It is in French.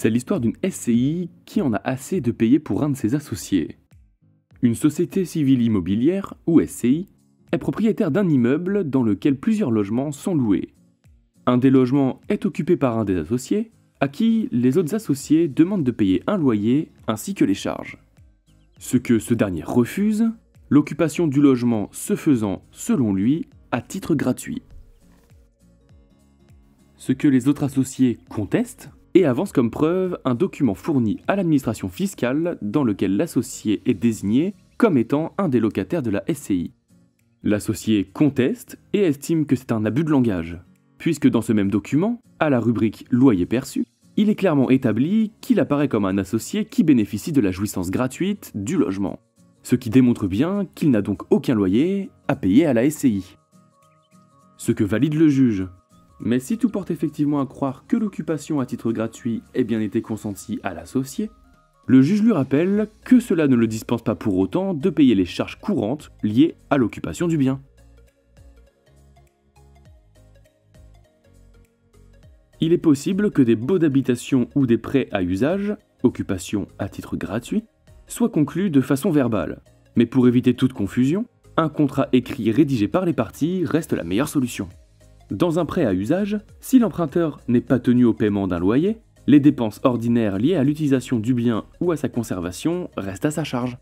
C'est l'histoire d'une SCI qui en a assez de payer pour un de ses associés. Une société civile immobilière, ou SCI, est propriétaire d'un immeuble dans lequel plusieurs logements sont loués. Un des logements est occupé par un des associés, à qui les autres associés demandent de payer un loyer ainsi que les charges. Ce que ce dernier refuse, l'occupation du logement se faisant, selon lui, à titre gratuit. Ce que les autres associés contestent et avancent comme preuve un document fourni à l'administration fiscale dans lequel l'associé est désigné comme étant un des locataires de la SCI. L'associé conteste et estime que c'est un abus de langage, puisque dans ce même document, à la rubrique « Loyer perçu », il est clairement établi qu'il apparaît comme un associé qui bénéficie de la jouissance gratuite du logement, ce qui démontre bien qu'il n'a donc aucun loyer à payer à la SCI. Ce que valide le juge. Mais si tout porte effectivement à croire que l'occupation à titre gratuit ait bien été consentie à l'associé, le juge lui rappelle que cela ne le dispense pas pour autant de payer les charges courantes liées à l'occupation du bien. Il est possible que des baux d'habitation ou des prêts à usage, occupation à titre gratuit, soient conclus de façon verbale. Mais pour éviter toute confusion, un contrat écrit rédigé par les parties reste la meilleure solution. Dans un prêt à usage, si l'emprunteur n'est pas tenu au paiement d'un loyer, les dépenses ordinaires liées à l'utilisation du bien ou à sa conservation restent à sa charge.